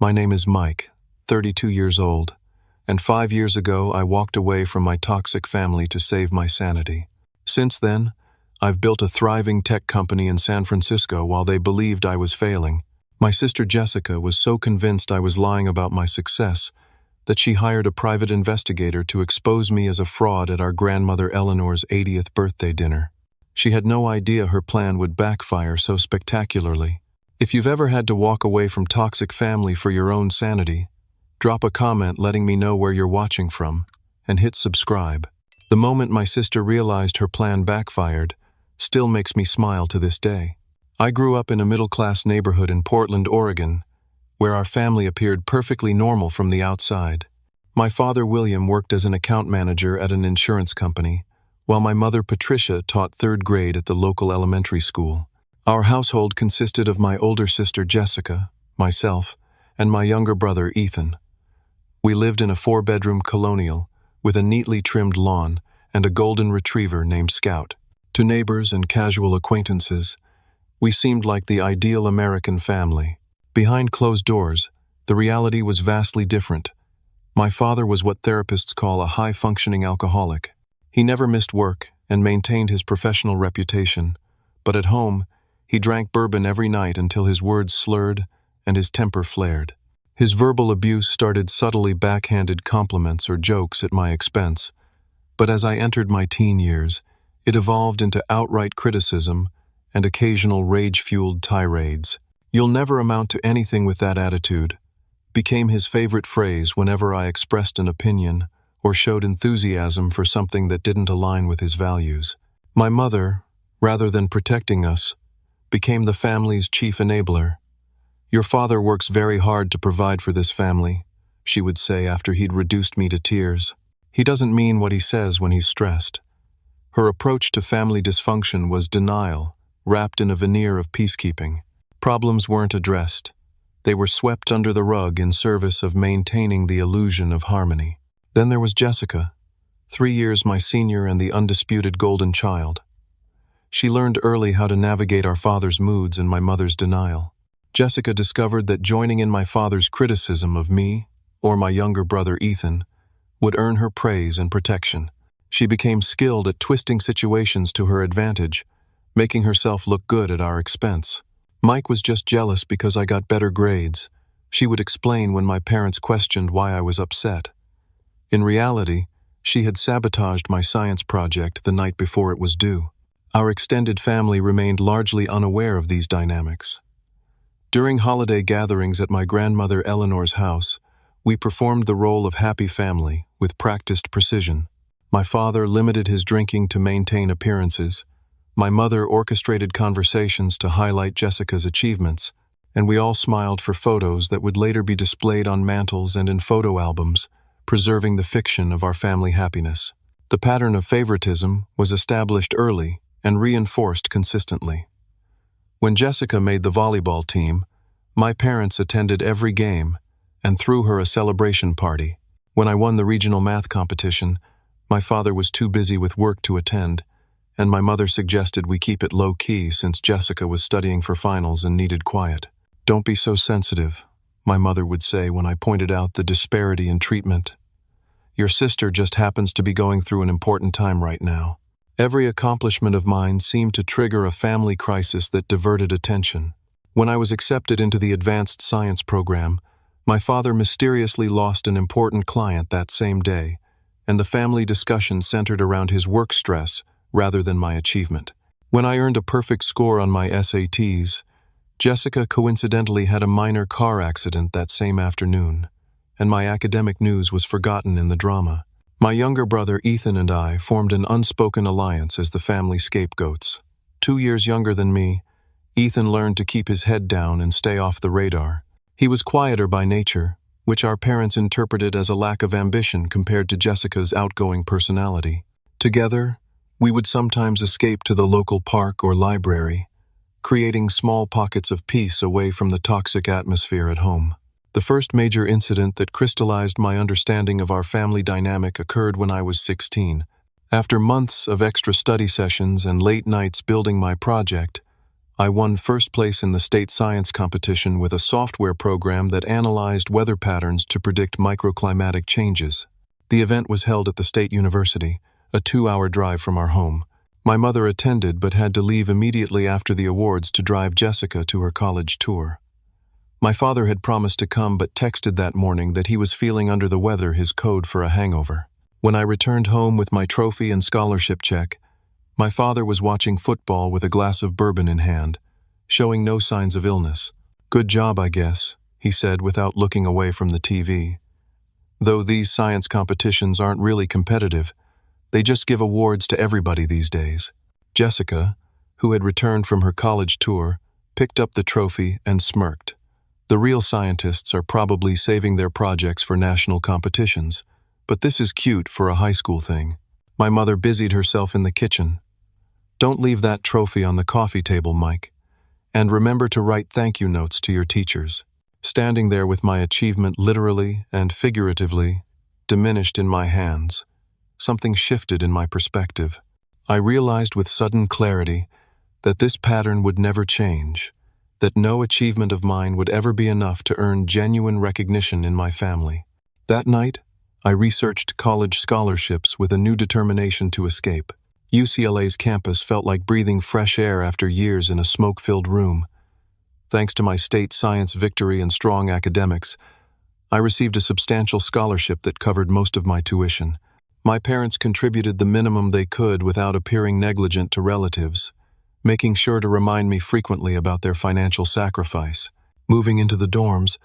My name is Mike, 32 years old, and 5 years ago I walked away from my toxic family to save my sanity. Since then, I've built a thriving tech company in San Francisco while they believed I was failing. My sister Jessica was so convinced I was lying about my success that she hired a private investigator to expose me as a fraud at our grandmother Eleanor's 80th birthday dinner. She had no idea her plan would backfire so spectacularly. If you've ever had to walk away from toxic family for your own sanity, drop a comment letting me know where you're watching from, and hit subscribe. The moment my sister realized her plan backfired still makes me smile to this day. I grew up in a middle-class neighborhood in Portland, Oregon, where our family appeared perfectly normal from the outside. My father, William, worked as an account manager at an insurance company, while my mother, Patricia, taught 3rd grade at the local elementary school. Our household consisted of my older sister, Jessica, myself, and my younger brother, Ethan. We lived in a 4-bedroom colonial with a neatly trimmed lawn and a golden retriever named Scout. To neighbors and casual acquaintances, we seemed like the ideal American family. Behind closed doors, the reality was vastly different. My father was what therapists call a high-functioning alcoholic. He never missed work and maintained his professional reputation, but at home, he drank bourbon every night until his words slurred and his temper flared. His verbal abuse started subtly backhanded compliments or jokes at my expense, but as I entered my teen years, it evolved into outright criticism and occasional rage-fueled tirades. "You'll never amount to anything with that attitude," became his favorite phrase whenever I expressed an opinion or showed enthusiasm for something that didn't align with his values. My mother, rather than protecting us, became the family's chief enabler. "Your father works very hard to provide for this family," she would say after he'd reduced me to tears. "He doesn't mean what he says when he's stressed." Her approach to family dysfunction was denial, wrapped in a veneer of peacekeeping. Problems weren't addressed. They were swept under the rug in service of maintaining the illusion of harmony. Then there was Jessica, 3 years my senior and the undisputed golden child. She learned early how to navigate our father's moods and my mother's denial. Jessica discovered that joining in my father's criticism of me, or my younger brother Ethan, would earn her praise and protection. She became skilled at twisting situations to her advantage, making herself look good at our expense. "Mike was just jealous because I got better grades," she would explain when my parents questioned why I was upset. In reality, she had sabotaged my science project the night before it was due. Our extended family remained largely unaware of these dynamics. During holiday gatherings at my grandmother Eleanor's house, we performed the role of happy family with practiced precision. My father limited his drinking to maintain appearances. My mother orchestrated conversations to highlight Jessica's achievements, and we all smiled for photos that would later be displayed on mantels and in photo albums, preserving the fiction of our family happiness. The pattern of favoritism was established early and reinforced consistently. When Jessica made the volleyball team, my parents attended every game and threw her a celebration party. When I won the regional math competition, my father was too busy with work to attend, and my mother suggested we keep it low-key since Jessica was studying for finals and needed quiet. "Don't be so sensitive," my mother would say when I pointed out the disparity in treatment. "Your sister just happens to be going through an important time right now." Every accomplishment of mine seemed to trigger a family crisis that diverted attention. When I was accepted into the advanced science program, my father mysteriously lost an important client that same day, and the family discussion centered around his work stress rather than my achievement. When I earned a perfect score on my SATs, Jessica coincidentally had a minor car accident that same afternoon, and my academic news was forgotten in the drama. My younger brother Ethan and I formed an unspoken alliance as the family scapegoats. 2 years younger than me, Ethan learned to keep his head down and stay off the radar. He was quieter by nature, which our parents interpreted as a lack of ambition compared to Jessica's outgoing personality. Together, we would sometimes escape to the local park or library, creating small pockets of peace away from the toxic atmosphere at home. The first major incident that crystallized my understanding of our family dynamic occurred when I was 16. After months of extra study sessions and late nights building my project, I won first place in the state science competition with a software program that analyzed weather patterns to predict microclimatic changes. The event was held at the state university, a 2-hour drive from our home. My mother attended but had to leave immediately after the awards to drive Jessica to her college tour. My father had promised to come but texted that morning that he was feeling under the weather, his code for a hangover. When I returned home with my trophy and scholarship check, my father was watching football with a glass of bourbon in hand, showing no signs of illness. "Good job, I guess," he said without looking away from the TV. Though these science competitions aren't really competitive, they just give awards to everybody these days. Jessica, who had returned from her college tour, picked up the trophy and smirked. The real scientists are probably saving their projects for national competitions, but this is cute for a high school thing. My mother busied herself in the kitchen. "Don't leave that trophy on the coffee table, Mike. And remember to write thank you notes to your teachers." Standing there with my achievement literally and figuratively diminished in my hands, something shifted in my perspective. I realized with sudden clarity that this pattern would never change, that no achievement of mine would ever be enough to earn genuine recognition in my family. That night, I researched college scholarships with a new determination to escape. UCLA's campus felt like breathing fresh air after years in a smoke-filled room. Thanks to my state science victory and strong academics, I received a substantial scholarship that covered most of my tuition. My parents contributed the minimum they could without appearing negligent to relatives, making sure to remind me frequently about their financial sacrifice. Moving into the dorms,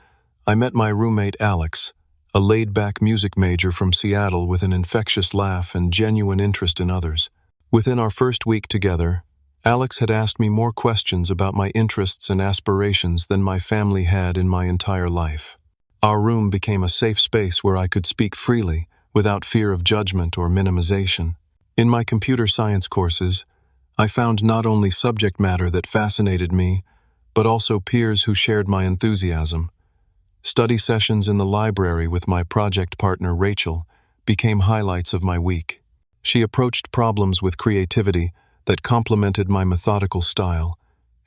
I met my roommate Alex, a laid-back music major from Seattle with an infectious laugh and genuine interest in others. Within our first week together, Alex had asked me more questions about my interests and aspirations than my family had in my entire life. Our room became a safe space where I could speak freely, without fear of judgment or minimization. In my computer science courses, I found not only subject matter that fascinated me, but also peers who shared my enthusiasm. Study sessions in the library with my project partner Rachel became highlights of my week. She approached problems with creativity that complemented my methodical style,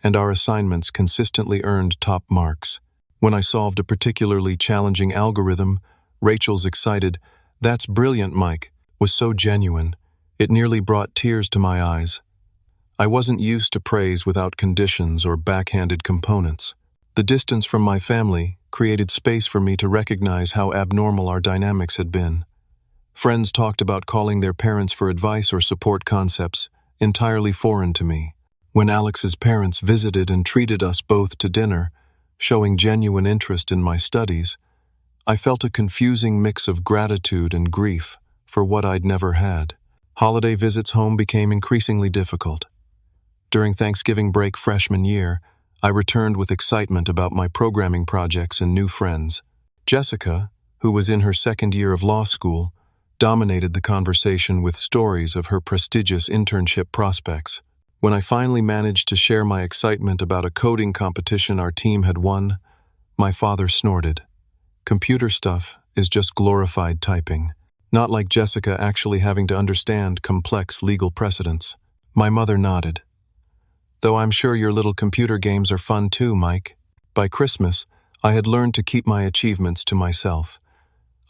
and our assignments consistently earned top marks. When I solved a particularly challenging algorithm, Rachel's excited, "That's brilliant, Mike," was so genuine, it nearly brought tears to my eyes. I wasn't used to praise without conditions or backhanded components. The distance from my family created space for me to recognize how abnormal our dynamics had been. Friends talked about calling their parents for advice or support, concepts entirely foreign to me. When Alex's parents visited and treated us both to dinner, showing genuine interest in my studies, I felt a confusing mix of gratitude and grief for what I'd never had. Holiday visits home became increasingly difficult. During Thanksgiving break freshman year, I returned with excitement about my programming projects and new friends. Jessica, who was in her second year of law school, dominated the conversation with stories of her prestigious internship prospects. When I finally managed to share my excitement about a coding competition our team had won, my father snorted. "Computer stuff is just glorified typing, not like Jessica actually having to understand complex legal precedents." My mother nodded. "Though I'm sure your little computer games are fun too, Mike." By Christmas, I had learned to keep my achievements to myself.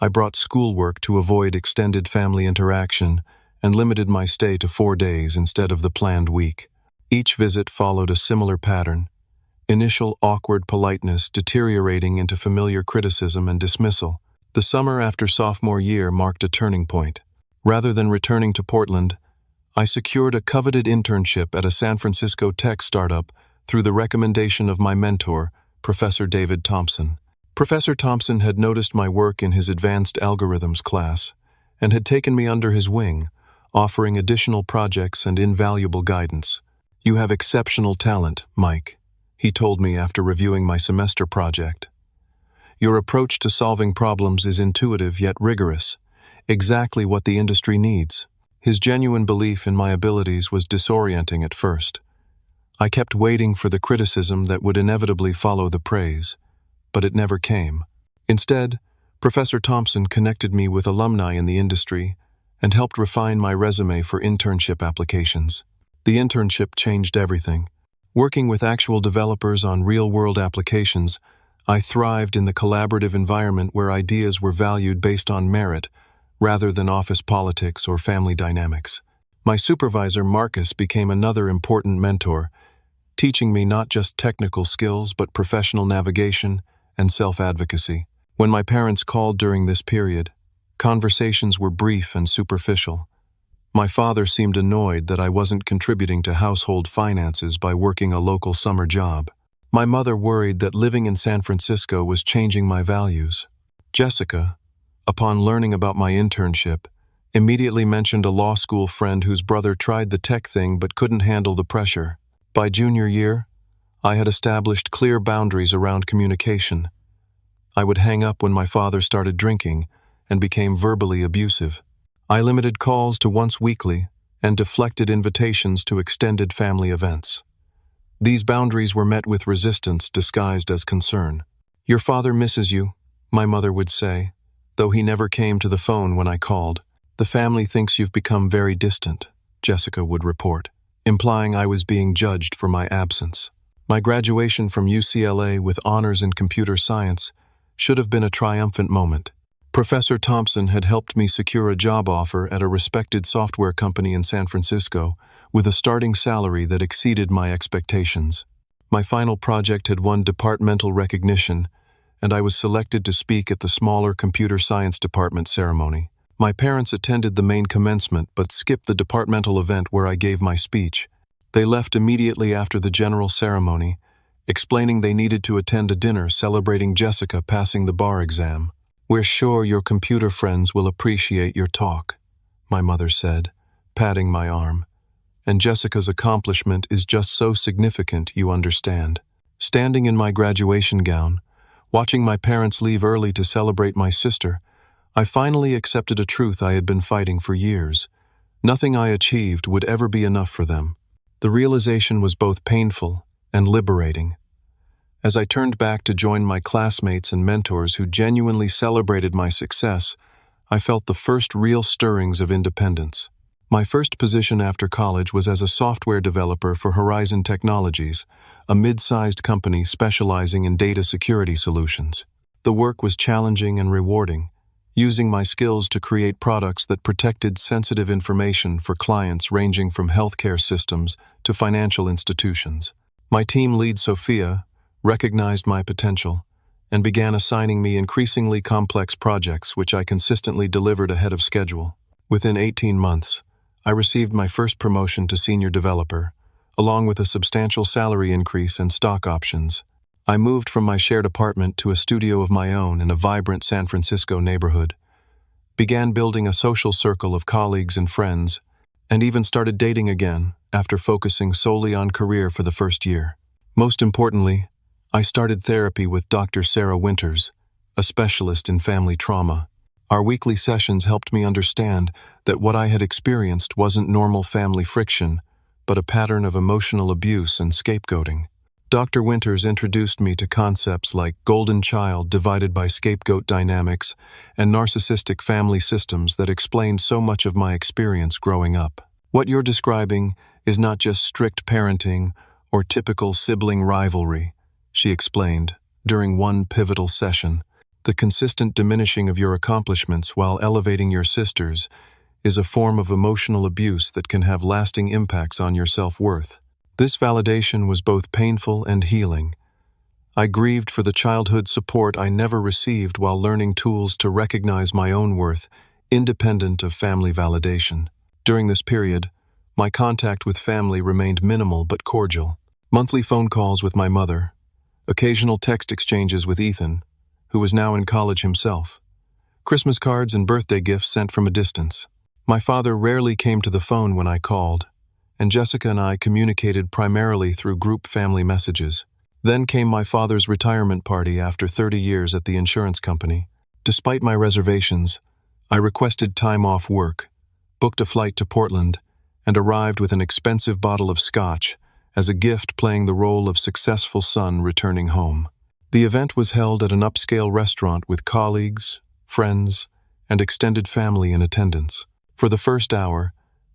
I brought schoolwork to avoid extended family interaction and limited my stay to 4 days instead of the planned week. Each visit followed a similar pattern: initial awkward politeness deteriorating into familiar criticism and dismissal. The summer after sophomore year marked a turning point. Rather than returning to Portland, I secured a coveted internship at a San Francisco tech startup through the recommendation of my mentor, Professor David Thompson. Professor Thompson had noticed my work in his advanced algorithms class and had taken me under his wing, offering additional projects and invaluable guidance. "You have exceptional talent, Mike," he told me after reviewing my semester project. "Your approach to solving problems is intuitive yet rigorous, exactly what the industry needs." His genuine belief in my abilities was disorienting at first. I kept waiting for the criticism that would inevitably follow the praise, but it never came. Instead, Professor Thompson connected me with alumni in the industry and helped refine my resume for internship applications. The internship changed everything. Working with actual developers on real-world applications, I thrived in the collaborative environment where ideas were valued based on merit, rather than office politics or family dynamics. My supervisor, Marcus, became another important mentor, teaching me not just technical skills but professional navigation and self-advocacy. When my parents called during this period, conversations were brief and superficial. My father seemed annoyed that I wasn't contributing to household finances by working a local summer job. My mother worried that living in San Francisco was changing my values. Jessica, upon learning about my internship, immediately mentioned a law school friend whose brother tried the tech thing but couldn't handle the pressure. By junior year, I had established clear boundaries around communication. I would hang up when my father started drinking and became verbally abusive. I limited calls to once weekly and deflected invitations to extended family events. These boundaries were met with resistance disguised as concern. "Your father misses you," my mother would say, though he never came to the phone when I called. "The family thinks you've become very distant," Jessica would report, implying I was being judged for my absence. My graduation from UCLA with honors in computer science should have been a triumphant moment. Professor Thompson had helped me secure a job offer at a respected software company in San Francisco with a starting salary that exceeded my expectations. My final project had won departmental recognition, and I was selected to speak at the smaller computer science department ceremony. My parents attended the main commencement but skipped the departmental event where I gave my speech. They left immediately after the general ceremony, explaining they needed to attend a dinner celebrating Jessica passing the bar exam. "We're sure your computer friends will appreciate your talk," my mother said, patting my arm. "And Jessica's accomplishment is just so significant, you understand." Standing in my graduation gown, watching my parents leave early to celebrate my sister, I finally accepted a truth I had been fighting for years. Nothing I achieved would ever be enough for them. The realization was both painful and liberating. As I turned back to join my classmates and mentors who genuinely celebrated my success, I felt the first real stirrings of independence. My first position after college was as a software developer for Horizon Technologies, a mid-sized company specializing in data security solutions. The work was challenging and rewarding, using my skills to create products that protected sensitive information for clients ranging from healthcare systems to financial institutions. My team lead, Sophia, recognized my potential and began assigning me increasingly complex projects which I consistently delivered ahead of schedule. Within 18 months, I received my first promotion to senior developer, along with a substantial salary increase and stock options. I moved from my shared apartment to a studio of my own in a vibrant San Francisco neighborhood, began building a social circle of colleagues and friends, and even started dating again after focusing solely on career for the first year. Most importantly, I started therapy with Dr. Sarah Winters, a specialist in family trauma. Our weekly sessions helped me understand that what I had experienced wasn't normal family friction, but a pattern of emotional abuse and scapegoating. Dr. Winters introduced me to concepts like golden child divided by scapegoat dynamics and narcissistic family systems that explained so much of my experience growing up. "What you're describing is not just strict parenting or typical sibling rivalry," she explained during one pivotal session. "The consistent diminishing of your accomplishments while elevating your sisters is a form of emotional abuse that can have lasting impacts on your self-worth." This validation was both painful and healing. I grieved for the childhood support I never received while learning tools to recognize my own worth, independent of family validation. During this period, my contact with family remained minimal but cordial. Monthly phone calls with my mother, occasional text exchanges with Ethan, who was now in college himself, Christmas cards and birthday gifts sent from a distance. My father rarely came to the phone when I called, and Jessica and I communicated primarily through group family messages. Then came my father's retirement party after 30 years at the insurance company. Despite my reservations, I requested time off work, booked a flight to Portland, and arrived with an expensive bottle of scotch as a gift playing the role of successful son returning home. The event was held at an upscale restaurant with colleagues, friends, and extended family in attendance. For the first hour,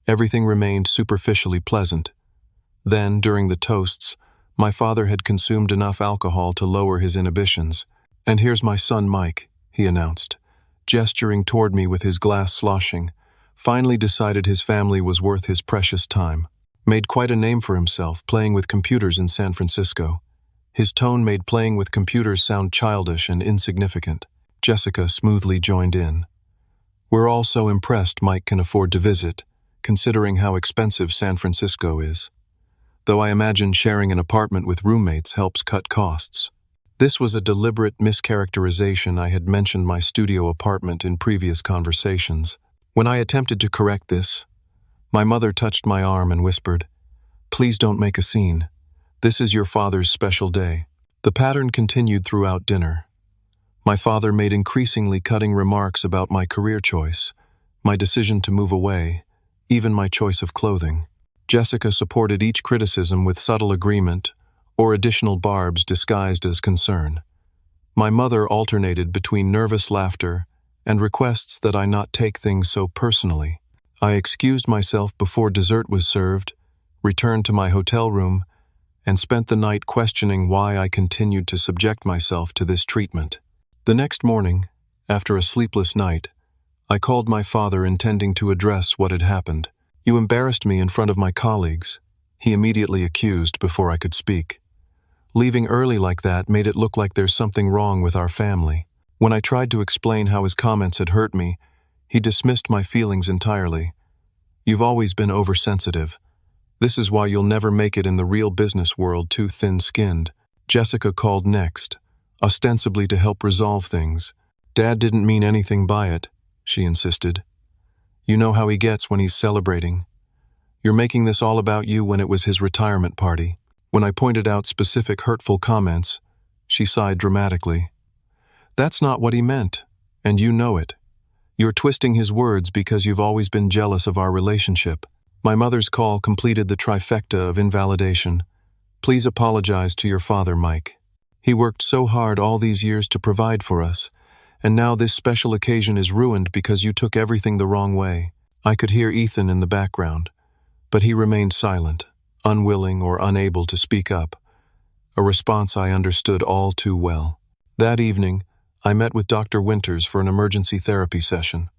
everything remained superficially pleasant. Then, during the toasts, My father had consumed enough alcohol to lower his inhibitions. "And here's my son Mike," he announced, gesturing toward me with his glass sloshing. Finally decided his family was worth his precious time. Made quite a name for himself playing with computers in San Francisco. His tone made playing with computers sound childish and insignificant. Jessica smoothly joined in. "We're all so impressed Mike can afford to visit, considering how expensive San Francisco is. Though I imagine sharing an apartment with roommates helps cut costs." This was a deliberate mischaracterization. I had mentioned my studio apartment in previous conversations. When I attempted to correct this, my mother touched my arm and whispered, "Please don't make a scene. This is your father's special day." The pattern continued throughout dinner. My father made increasingly cutting remarks about my career choice, my decision to move away, even my choice of clothing. Jessica supported each criticism with subtle agreement or additional barbs disguised as concern. My mother alternated between nervous laughter and requests that I not take things so personally. I excused myself before dessert was served, returned to my hotel room, and spent the night questioning why I continued to subject myself to this treatment. The next morning, after a sleepless night, I called my father intending to address what had happened. "You embarrassed me in front of my colleagues," he immediately accused before I could speak. "Leaving early like that made it look like there's something wrong with our family." When I tried to explain how his comments had hurt me, he dismissed my feelings entirely. "You've always been oversensitive. This is why you'll never make it in the real business world, too thin-skinned." Jessica called next, ostensibly to help resolve things. "Dad didn't mean anything by it," she insisted. "You know how he gets when he's celebrating. You're making this all about you when it was his retirement party." When I pointed out specific hurtful comments, she sighed dramatically. "That's not what he meant, and you know it. You're twisting his words because you've always been jealous of our relationship." My mother's call completed the trifecta of invalidation. "Please apologize to your father, Mike. He worked so hard all these years to provide for us, and now this special occasion is ruined because you took everything the wrong way." I could hear Ethan in the background, but he remained silent, unwilling or unable to speak up, a response I understood all too well. That evening, I met with Dr. Winters for an emergency therapy session.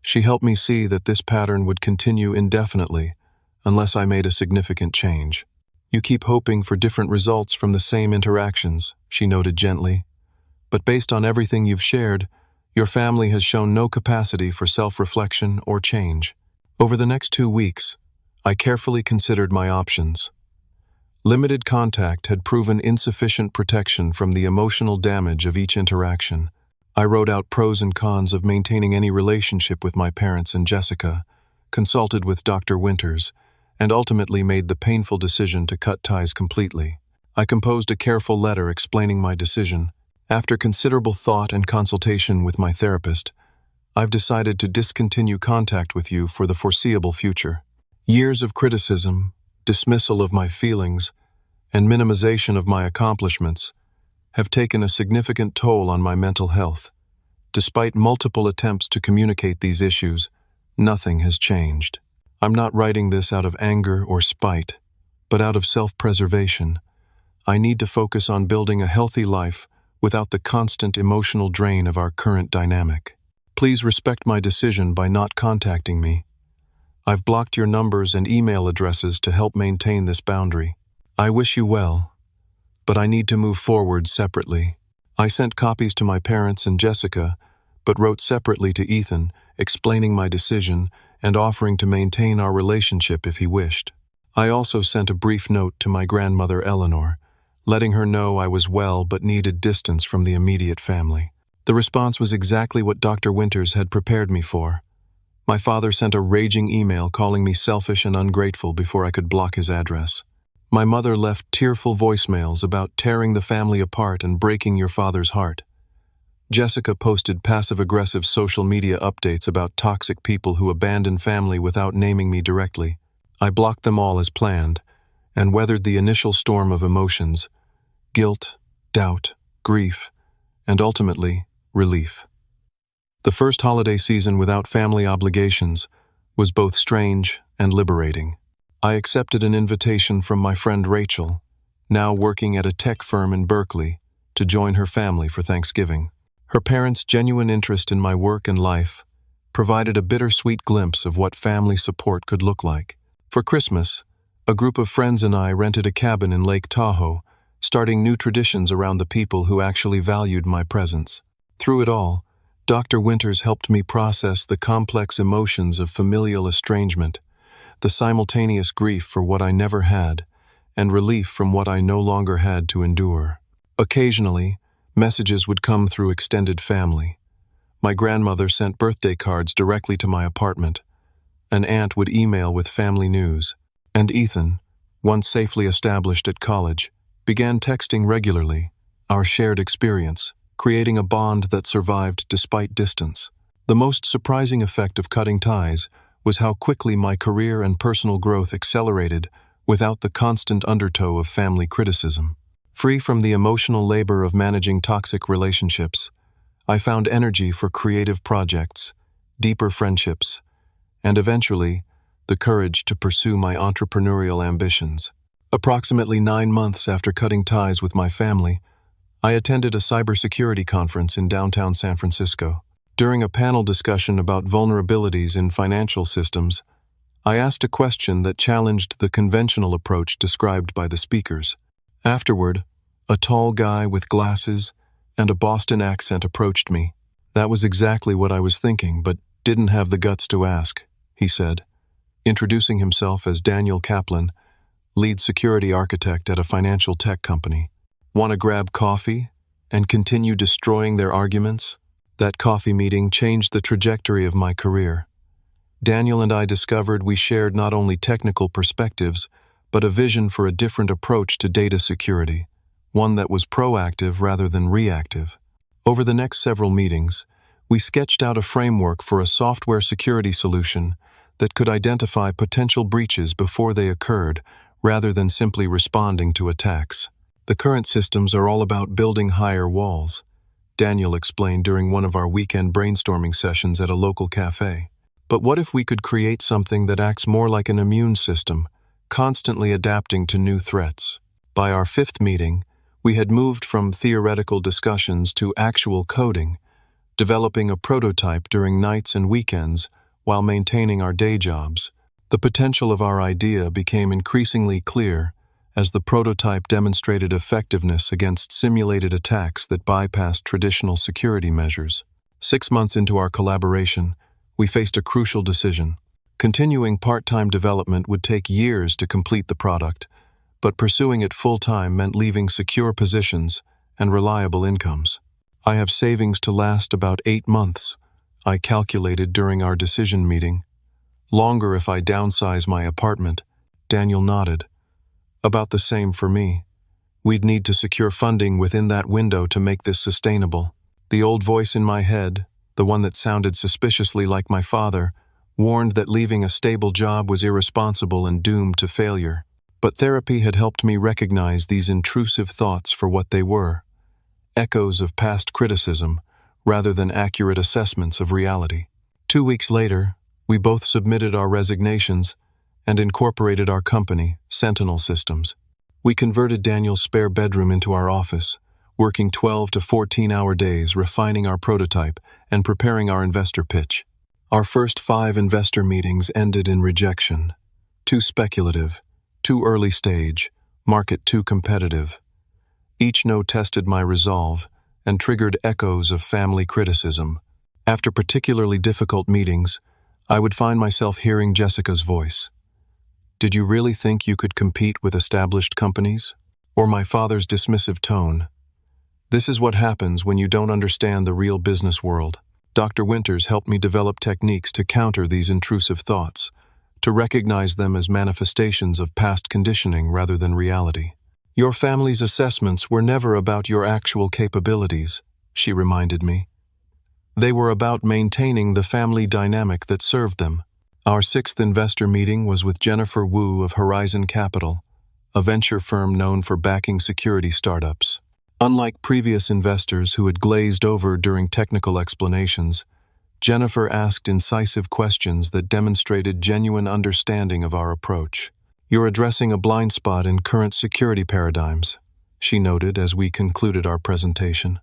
She helped me see that this pattern would continue indefinitely unless I made a significant change. "You keep hoping for different results from the same interactions," she noted gently. "But based on everything you've shared, your family has shown no capacity for self-reflection or change." Over the next 2 weeks, I carefully considered my options. Limited contact had proven insufficient protection from the emotional damage of each interaction. I wrote out pros and cons of maintaining any relationship with my parents and Jessica, consulted with Dr. Winters, and ultimately made the painful decision to cut ties completely. I composed a careful letter explaining my decision. "After considerable thought and consultation with my therapist, I've decided to discontinue contact with you for the foreseeable future. Years of criticism, dismissal of my feelings, and minimization of my accomplishments have taken a significant toll on my mental health. Despite multiple attempts to communicate these issues, nothing has changed. I'm not writing this out of anger or spite, but out of self-preservation. I need to focus on building a healthy life without the constant emotional drain of our current dynamic. Please respect my decision by not contacting me. I've blocked your numbers and email addresses to help maintain this boundary. I wish you well, but I need to move forward separately." I sent copies to my parents and Jessica, but wrote separately to Ethan, explaining my decision and offering to maintain our relationship if he wished. I also sent a brief note to my grandmother Eleanor, letting her know I was well but needed distance from the immediate family. The response was exactly what Dr. Winters had prepared me for. My father sent a raging email calling me selfish and ungrateful before I could block his address. My mother left tearful voicemails about tearing the family apart and breaking your father's heart. Jessica posted passive-aggressive social media updates about toxic people who abandon family without naming me directly. I blocked them all as planned, and weathered the initial storm of emotions: guilt, doubt, grief, and ultimately, relief. The first holiday season without family obligations was both strange and liberating. I accepted an invitation from my friend Rachel, now working at a tech firm in Berkeley, to join her family for Thanksgiving. Her parents' genuine interest in my work and life provided a bittersweet glimpse of what family support could look like. For Christmas, a group of friends and I rented a cabin in Lake Tahoe, starting new traditions around the people who actually valued my presence. Through it all, Dr. Winters helped me process the complex emotions of familial estrangement, the simultaneous grief for what I never had, and relief from what I no longer had to endure. Occasionally, messages would come through extended family. My grandmother sent birthday cards directly to my apartment. An aunt would email with family news. And Ethan, once safely established at college, began texting regularly, our shared experience, creating a bond that survived despite distance. The most surprising effect of cutting ties was how quickly my career and personal growth accelerated without the constant undertow of family criticism. Free from the emotional labor of managing toxic relationships, I found energy for creative projects, deeper friendships, and eventually, the courage to pursue my entrepreneurial ambitions. Approximately 9 months after cutting ties with my family, I attended a cybersecurity conference in downtown San Francisco. During a panel discussion about vulnerabilities in financial systems, I asked a question that challenged the conventional approach described by the speakers. Afterward, a tall guy with glasses and a Boston accent approached me. "That was exactly what I was thinking, but didn't have the guts to ask," he said, introducing himself as Daniel Kaplan, lead security architect at a financial tech company. "Want to grab coffee and continue destroying their arguments?" That coffee meeting changed the trajectory of my career. Daniel and I discovered we shared not only technical perspectives, but a vision for a different approach to data security, one that was proactive rather than reactive. Over the next several meetings, we sketched out a framework for a software security solution that could identify potential breaches before they occurred, rather than simply responding to attacks. "The current systems are all about building higher walls," Daniel explained during one of our weekend brainstorming sessions at a local cafe. "But what if we could create something that acts more like an immune system, constantly adapting to new threats?" By our 5th meeting, we had moved from theoretical discussions to actual coding, developing a prototype during nights and weekends while maintaining our day jobs. The potential of our idea became increasingly clear as the prototype demonstrated effectiveness against simulated attacks that bypassed traditional security measures. 6 months into our collaboration, we faced a crucial decision. Continuing part-time development would take years to complete the product, but pursuing it full-time meant leaving secure positions and reliable incomes. "I have savings to last about 8 months, I calculated during our decision meeting. "Longer if I downsize my apartment," Daniel nodded. "About the same for me. We'd need to secure funding within that window to make this sustainable." The old voice in my head, the one that sounded suspiciously like my father, warned that leaving a stable job was irresponsible and doomed to failure. But therapy had helped me recognize these intrusive thoughts for what they were: echoes of past criticism, rather than accurate assessments of reality. 2 weeks later, we both submitted our resignations and incorporated our company, Sentinel Systems. We converted Daniel's spare bedroom into our office, working 12 to 14-hour days refining our prototype and preparing our investor pitch. Our first 5 investor meetings ended in rejection. Too speculative, too early stage, market too competitive. Each no tested my resolve and triggered echoes of family criticism. After particularly difficult meetings, I would find myself hearing Jessica's voice. "Did you really think you could compete with established companies?" Or my father's dismissive tone. "This is what happens when you don't understand the real business world." Dr. Winters helped me develop techniques to counter these intrusive thoughts, to recognize them as manifestations of past conditioning rather than reality. "Your family's assessments were never about your actual capabilities," she reminded me. "They were about maintaining the family dynamic that served them." Our 6th investor meeting was with Jennifer Wu of Horizon Capital, a venture firm known for backing security startups. Unlike previous investors who had glazed over during technical explanations, Jennifer asked incisive questions that demonstrated genuine understanding of our approach. "You're addressing a blind spot in current security paradigms," she noted as we concluded our presentation.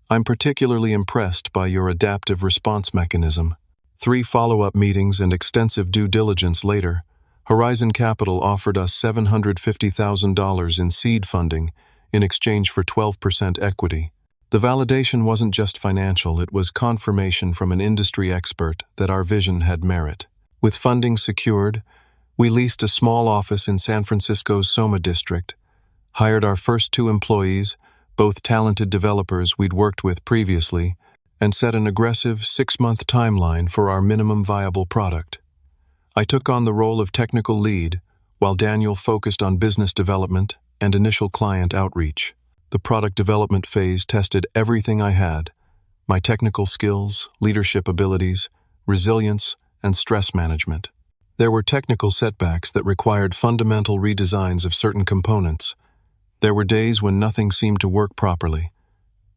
"I'm particularly impressed by your adaptive response mechanism." 3 follow-up meetings and extensive due diligence later, Horizon Capital offered us $750,000 in seed funding in exchange for 12% equity. The validation wasn't just financial, it was confirmation from an industry expert that our vision had merit. With funding secured, we leased a small office in San Francisco's Soma district, hired our first 2 employees, both talented developers we'd worked with previously, and set an aggressive 6-month timeline for our minimum viable product. I took on the role of technical lead, while Daniel focused on business development and initial client outreach. The product development phase tested everything I had: my technical skills, leadership abilities, resilience, and stress management. There were technical setbacks that required fundamental redesigns of certain components. There were days when nothing seemed to work properly.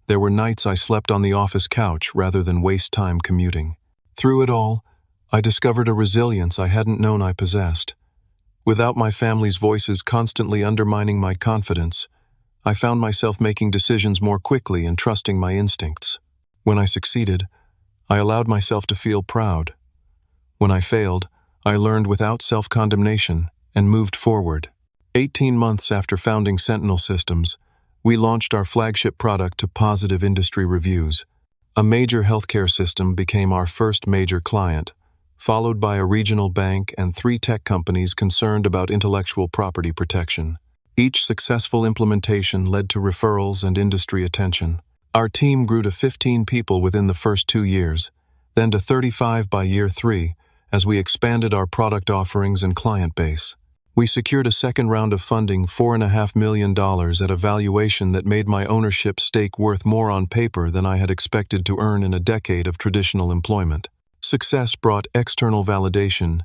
There were nights I slept on the office couch rather than waste time commuting. Through it all, I discovered a resilience I hadn't known I possessed. Without my family's voices constantly undermining my confidence, I found myself making decisions more quickly and trusting my instincts. When I succeeded, I allowed myself to feel proud. When I failed, I learned without self-condemnation and moved forward. 18 months after founding Sentinel Systems, we launched our flagship product to positive industry reviews. A major healthcare system became our first major client, followed by a regional bank and 3 tech companies concerned about intellectual property protection. Each successful implementation led to referrals and industry attention. Our team grew to 15 people within the first 2 years, then to 35 by year 3, as we expanded our product offerings and client base. We secured a second round of funding, $4.5 million, at a valuation that made my ownership stake worth more on paper than I had expected to earn in a decade of traditional employment. Success brought external validation,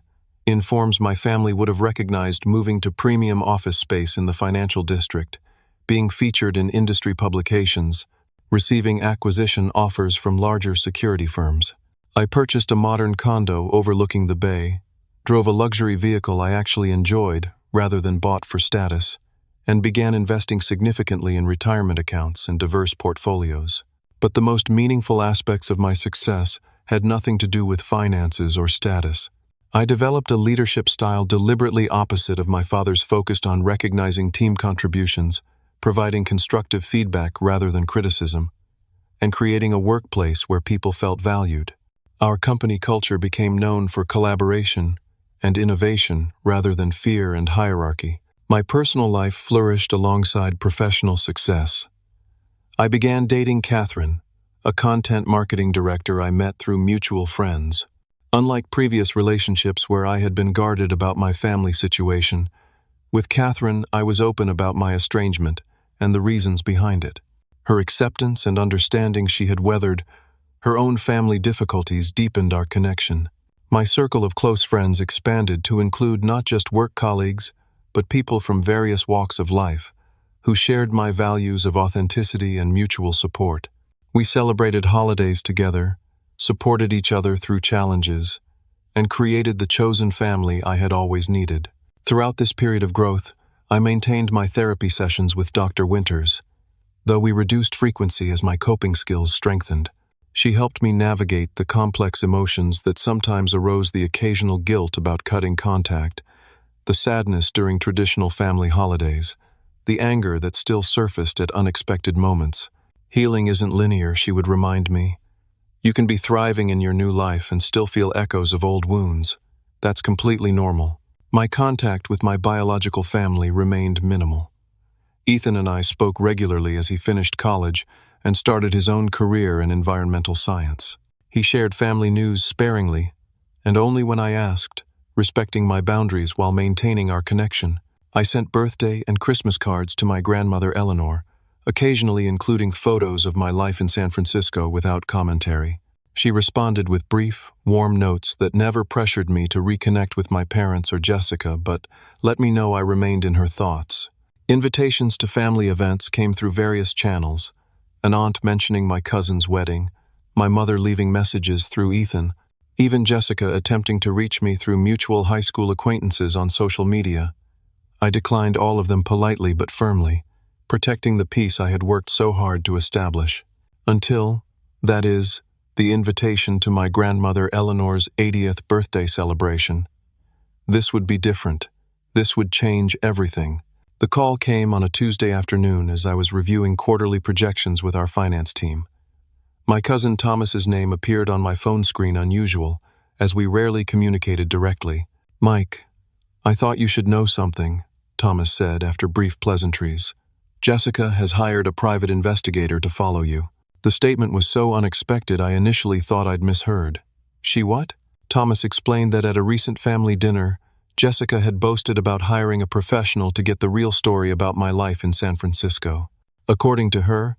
in forms my family would have recognized: moving to premium office space in the financial district, being featured in industry publications, receiving acquisition offers from larger security firms. I purchased a modern condo overlooking the bay, drove a luxury vehicle I actually enjoyed rather than bought for status, and began investing significantly in retirement accounts and diverse portfolios. But the most meaningful aspects of my success had nothing to do with finances or status. I developed a leadership style deliberately opposite of my father's, focused on recognizing team contributions, providing constructive feedback rather than criticism, and creating a workplace where people felt valued. Our company culture became known for collaboration and innovation rather than fear and hierarchy. My personal life flourished alongside professional success. I began dating Catherine, a content marketing director I met through mutual friends. Unlike previous relationships where I had been guarded about my family situation, with Catherine I was open about my estrangement and the reasons behind it. Her acceptance and understanding she had weathered her own family difficulties deepened our connection. My circle of close friends expanded to include not just work colleagues, but people from various walks of life, who shared my values of authenticity and mutual support. We celebrated holidays together, supported each other through challenges, and created the chosen family I had always needed. Throughout this period of growth, I maintained my therapy sessions with Dr. Winters, though we reduced frequency as my coping skills strengthened. She helped me navigate the complex emotions that sometimes arose: the occasional guilt about cutting contact, the sadness during traditional family holidays, the anger that still surfaced at unexpected moments. Healing isn't linear, she would remind me. You can be thriving in your new life and still feel echoes of old wounds. That's completely normal. My contact with my biological family remained minimal. Ethan and I spoke regularly as he finished college and started his own career in environmental science. He shared family news sparingly, and only when I asked, respecting my boundaries while maintaining our connection. I sent birthday and Christmas cards to my grandmother Eleanor, occasionally including photos of my life in San Francisco without commentary. She responded with brief, warm notes that never pressured me to reconnect with my parents or Jessica, but let me know I remained in her thoughts. Invitations to family events came through various channels: an aunt mentioning my cousin's wedding, my mother leaving messages through Ethan, even Jessica attempting to reach me through mutual high school acquaintances on social media. I declined all of them politely but firmly, protecting the peace I had worked so hard to establish. Until, that is, the invitation to my grandmother Eleanor's 80th birthday celebration. This would be different. This would change everything. The call came on a Tuesday afternoon as I was reviewing quarterly projections with our finance team. My cousin Thomas's name appeared on my phone screen unusual, as we rarely communicated directly. "Mike, I thought you should know something," Thomas said after brief pleasantries. "Jessica has hired a private investigator to follow you." The statement was so unexpected I initially thought I'd misheard. "She what?" Thomas explained that at a recent family dinner, Jessica had boasted about hiring a professional to get the real story about my life in San Francisco. According to her,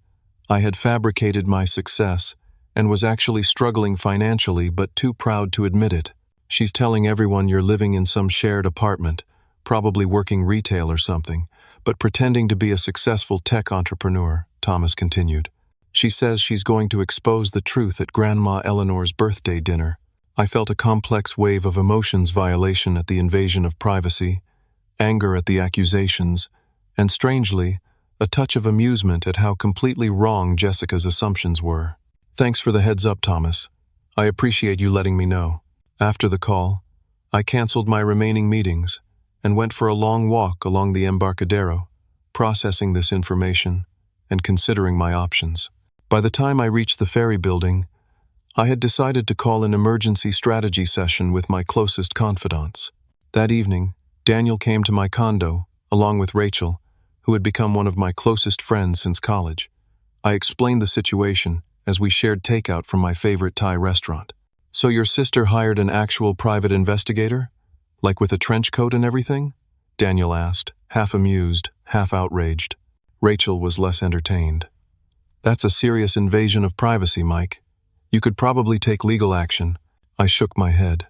I had fabricated my success and was actually struggling financially but too proud to admit it. "She's telling everyone you're living in some shared apartment, probably working retail or something, but pretending to be a successful tech entrepreneur," Thomas continued. "She says she's going to expose the truth at Grandma Eleanor's birthday dinner." I felt a complex wave of emotions: violation at the invasion of privacy, anger at the accusations, and strangely, a touch of amusement at how completely wrong Jessica's assumptions were. "Thanks for the heads up, Thomas. I appreciate you letting me know." After the call, I canceled my remaining meetings and went for a long walk along the Embarcadero, processing this information and considering my options. By the time I reached the ferry building, I had decided to call an emergency strategy session with my closest confidants. That evening, Daniel came to my condo, along with Rachel, who had become one of my closest friends since college. I explained the situation as we shared takeout from my favorite Thai restaurant. "So your sister hired an actual private investigator? Like with a trench coat and everything?" Daniel asked, half amused, half outraged. Rachel was less entertained. "That's a serious invasion of privacy, Mike. You could probably take legal action." I shook my head.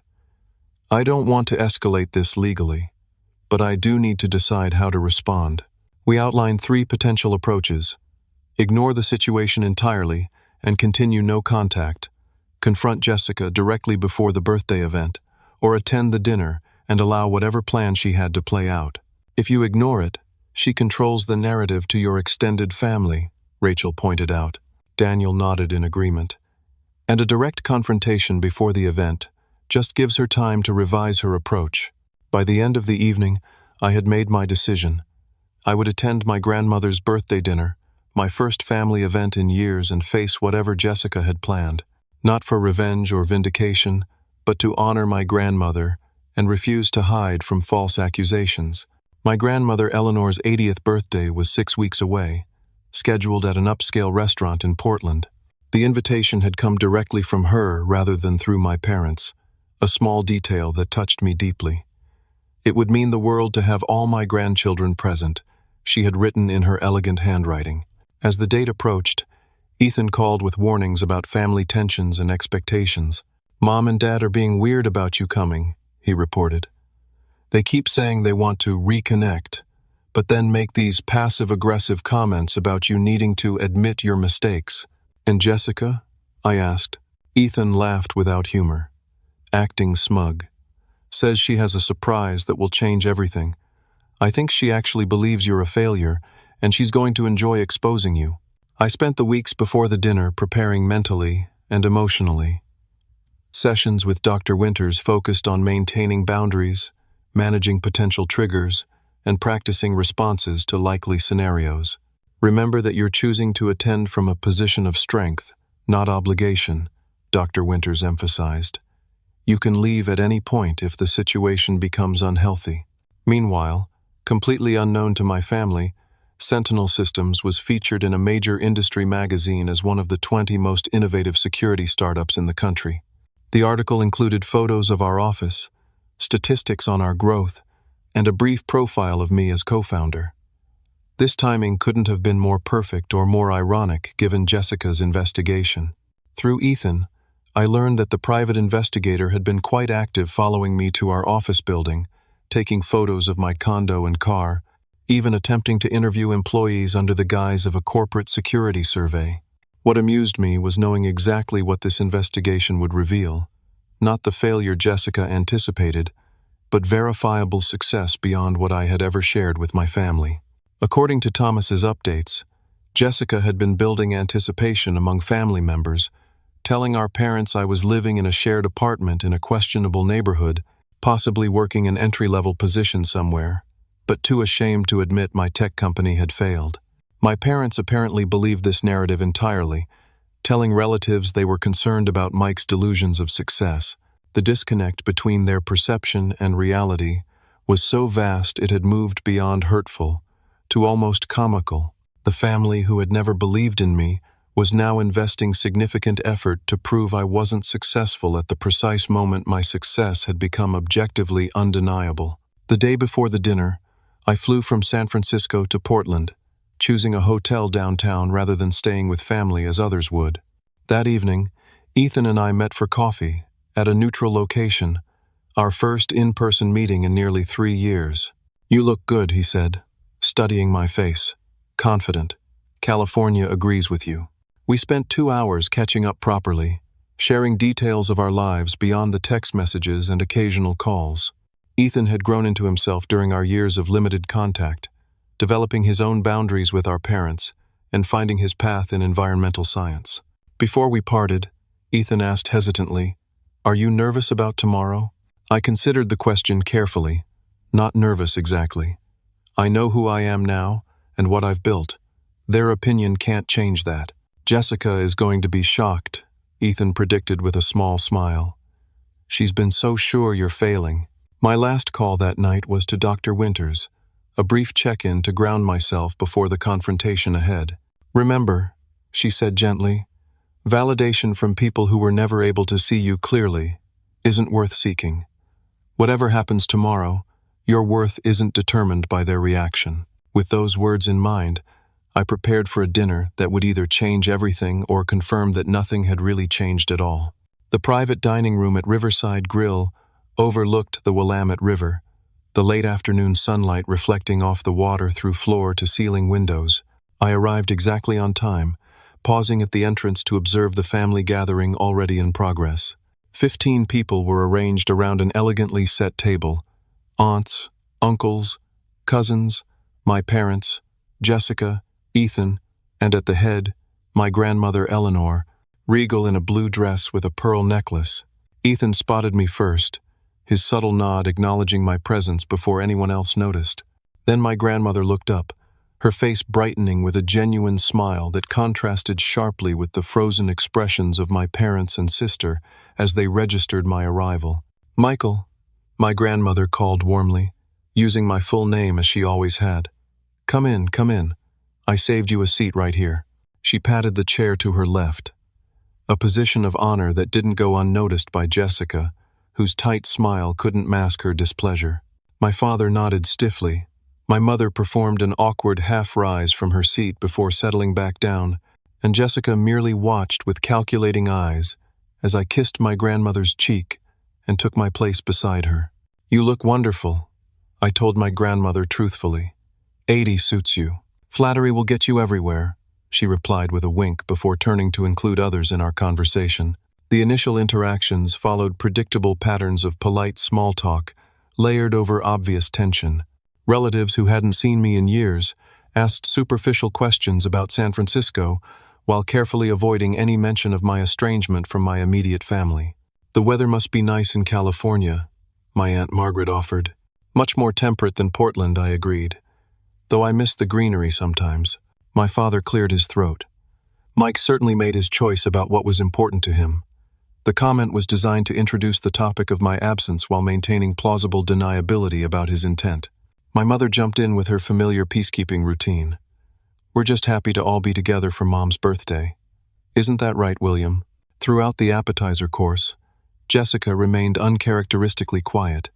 "I don't want to escalate this legally, but I do need to decide how to respond." We outlined 3 potential approaches: ignore the situation entirely and continue no contact, confront Jessica directly before the birthday event, or attend the dinner and allow whatever plan she had to play out. "If you ignore it, she controls the narrative to your extended family," Rachel pointed out. Daniel nodded in agreement. "And a direct confrontation before the event just gives her time to revise her approach." By the end of the evening, I had made my decision. I would attend my grandmother's birthday dinner, my first family event in years, and face whatever Jessica had planned, not for revenge or vindication, but to honor my grandmother and refuse to hide from false accusations. My grandmother Eleanor's 80th birthday was 6 weeks away, scheduled at an upscale restaurant in Portland. The invitation had come directly from her rather than through my parents, a small detail that touched me deeply. "It would mean the world to have all my grandchildren present," she had written in her elegant handwriting. As the date approached, Ethan called with warnings about family tensions and expectations. "Mom and Dad are being weird about you coming," he reported. "They keep saying they want to reconnect, but then make these passive-aggressive comments about you needing to admit your mistakes." "And Jessica?" I asked. Ethan laughed without humor, acting smug. "Says she has a surprise that will change everything. I think she actually believes you're a failure, and she's going to enjoy exposing you." I spent the weeks before the dinner preparing mentally and emotionally. Sessions with Dr. Winters focused on maintaining boundaries, managing potential triggers, and practicing responses to likely scenarios. "Remember that you're choosing to attend from a position of strength, not obligation," Dr. Winters emphasized. "You can leave at any point if the situation becomes unhealthy." Meanwhile, completely unknown to my family, Sentinel Systems was featured in a major industry magazine as one of the 20 most innovative security startups in the country. The article included photos of our office, statistics on our growth, and a brief profile of me as co-founder. This timing couldn't have been more perfect or more ironic given Jessica's investigation. Through Ethan, I learned that the private investigator had been quite active, following me to our office building, taking photos of my condo and car, even attempting to interview employees under the guise of a corporate security survey. What amused me was knowing exactly what this investigation would reveal. Not the failure Jessica anticipated, but verifiable success beyond what I had ever shared with my family. According to Thomas's updates, Jessica had been building anticipation among family members, telling our parents I was living in a shared apartment in a questionable neighborhood, possibly working an entry-level position somewhere, but too ashamed to admit my tech company had failed. My parents apparently believed this narrative entirely, telling relatives they were concerned about Mike's delusions of success. The disconnect between their perception and reality was so vast it had moved beyond hurtful to almost comical. The family who had never believed in me was now investing significant effort to prove I wasn't successful at the precise moment my success had become objectively undeniable. The day before the dinner, I flew from San Francisco to Portland, choosing a hotel downtown rather than staying with family as others would. That evening, Ethan and I met for coffee at a neutral location, our first in-person meeting in nearly 3 years. "You look good," he said, studying my face. "Confident. California agrees with you." We spent 2 hours catching up properly, sharing details of our lives beyond the text messages and occasional calls. Ethan had grown into himself during our years of limited contact, developing his own boundaries with our parents and finding his path in environmental science. Before we parted, Ethan asked hesitantly, "Are you nervous about tomorrow?" I considered the question carefully. Not nervous exactly. I know who I am now and what I've built. Their opinion can't change that. "Jessica is going to be shocked," Ethan predicted with a small smile. "She's been so sure you're failing." My last call that night was to Dr. Winters, a brief check-in to ground myself before the confrontation ahead. "Remember," she said gently, "validation from people who were never able to see you clearly isn't worth seeking. Whatever happens tomorrow, your worth isn't determined by their reaction." With those words in mind, I prepared for a dinner that would either change everything or confirm that nothing had really changed at all. The private dining room at Riverside Grill overlooked the Willamette River, the late afternoon sunlight reflecting off the water through floor-to-ceiling windows. I arrived exactly on time, pausing at the entrance to observe the family gathering already in progress. 15 people were arranged around an elegantly set table: aunts, uncles, cousins, my parents, Jessica, Ethan, and at the head, my grandmother Eleanor, regal in a blue dress with a pearl necklace. Ethan spotted me first, his subtle nod acknowledging my presence before anyone else noticed. Then my grandmother looked up, her face brightening with a genuine smile that contrasted sharply with the frozen expressions of my parents and sister as they registered my arrival. "Michael," my grandmother called warmly, using my full name as she always had. Come in, come in. I saved you a seat right here." She patted the chair to her left, a position of honor that didn't go unnoticed by Jessica, whose tight smile couldn't mask her displeasure. My father nodded stiffly. My mother performed an awkward half-rise from her seat before settling back down, and Jessica merely watched with calculating eyes as I kissed my grandmother's cheek and took my place beside her. "You look wonderful," I told my grandmother truthfully. "80 suits you." "Flattery will get you everywhere," she replied with a wink before turning to include others in our conversation. The initial interactions followed predictable patterns of polite small talk, layered over obvious tension. Relatives who hadn't seen me in years asked superficial questions about San Francisco, while carefully avoiding any mention of my estrangement from my immediate family. "The weather must be nice in California," my Aunt Margaret offered. "Much more temperate than Portland," I agreed, though I missed the greenery sometimes. My father cleared his throat. Mike certainly made his choice about what was important to him. The comment was designed to introduce the topic of my absence while maintaining plausible deniability about his intent. My mother jumped in with her familiar peacekeeping routine. "We're just happy to all be together for Mom's birthday. Isn't that right, William?" Throughout the appetizer course, Jessica remained uncharacteristically quiet,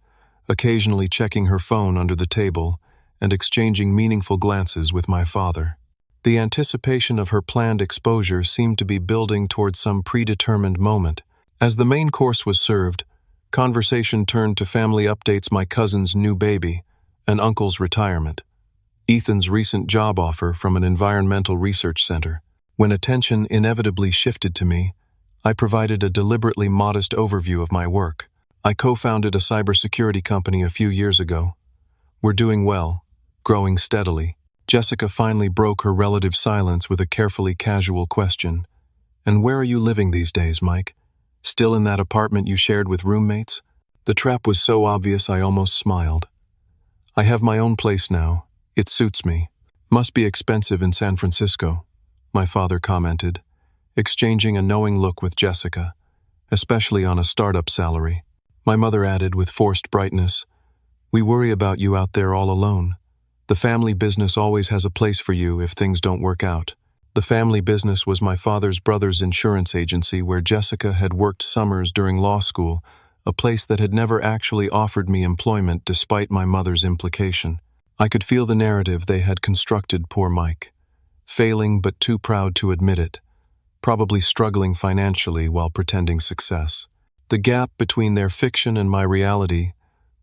occasionally checking her phone under the table and exchanging meaningful glances with my father. The anticipation of her planned exposure seemed to be building toward some predetermined moment. As the main course was served, conversation turned to family updates: my cousin's new baby, an uncle's retirement, Ethan's recent job offer from an environmental research center. When attention inevitably shifted to me, I provided a deliberately modest overview of my work. I co-founded a cybersecurity company a few years ago. We're doing well, growing steadily. Jessica finally broke her relative silence with a carefully casual question. And where are you living these days, Mike? Still in that apartment you shared with roommates? The trap was so obvious I almost smiled. I have my own place now. It suits me. Must be expensive in San Francisco, my father commented, exchanging a knowing look with Jessica, especially on a startup salary. My mother added with forced brightness, we worry about you out there all alone. The family business always has a place for you if things don't work out. The family business was my father's brother's insurance agency where Jessica had worked summers during law school, a place that had never actually offered me employment despite my mother's implication. I could feel the narrative they had constructed poor Mike, failing but too proud to admit it, probably struggling financially while pretending success. The gap between their fiction and my reality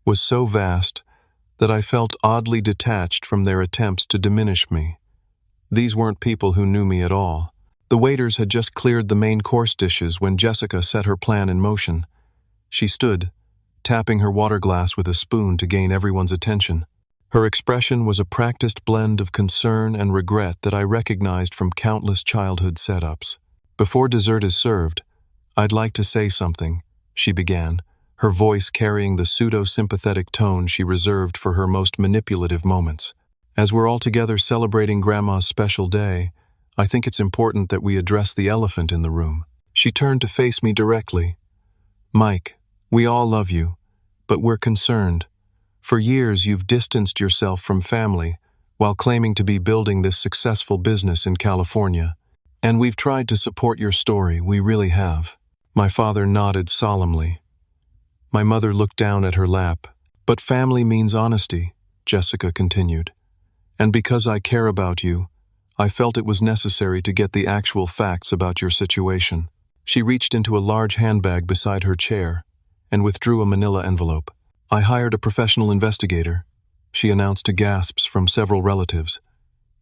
was so vast that I felt oddly detached from their attempts to diminish me. These weren't people who knew me at all. The waiters had just cleared the main course dishes when Jessica set her plan in motion. She stood, tapping her water glass with a spoon to gain everyone's attention. Her expression was a practiced blend of concern and regret that I recognized from countless childhood setups. Before dessert is served, I'd like to say something, she began, her voice carrying the pseudo-sympathetic tone she reserved for her most manipulative moments. As we're all together celebrating Grandma's special day, I think it's important that we address the elephant in the room. She turned to face me directly. Mike, we all love you, but we're concerned. For years you've distanced yourself from family while claiming to be building this successful business in California. And we've tried to support your story, we really have. My father nodded solemnly. My mother looked down at her lap. But family means honesty, Jessica continued. And because I care about you, I felt it was necessary to get the actual facts about your situation. She reached into a large handbag beside her chair and withdrew a manila envelope. I hired a professional investigator, she announced to gasps from several relatives.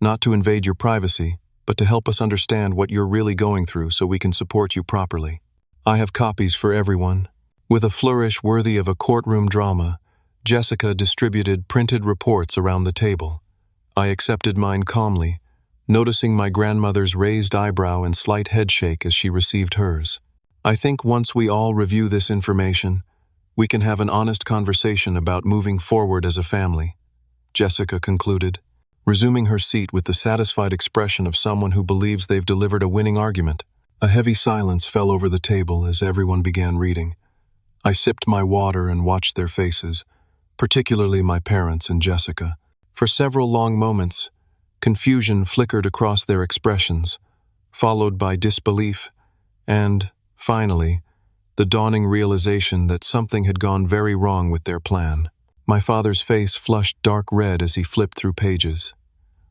Not to invade your privacy, but to help us understand what you're really going through so we can support you properly. I have copies for everyone. With a flourish worthy of a courtroom drama, Jessica distributed printed reports around the table. I accepted mine calmly, noticing my grandmother's raised eyebrow and slight headshake as she received hers. I think once we all review this information, we can have an honest conversation about moving forward as a family, Jessica concluded, resuming her seat with the satisfied expression of someone who believes they've delivered a winning argument. A heavy silence fell over the table as everyone began reading. I sipped my water and watched their faces, particularly my parents and Jessica. For several long moments, confusion flickered across their expressions, followed by disbelief, and, finally, the dawning realization that something had gone very wrong with their plan. My father's face flushed dark red as he flipped through pages.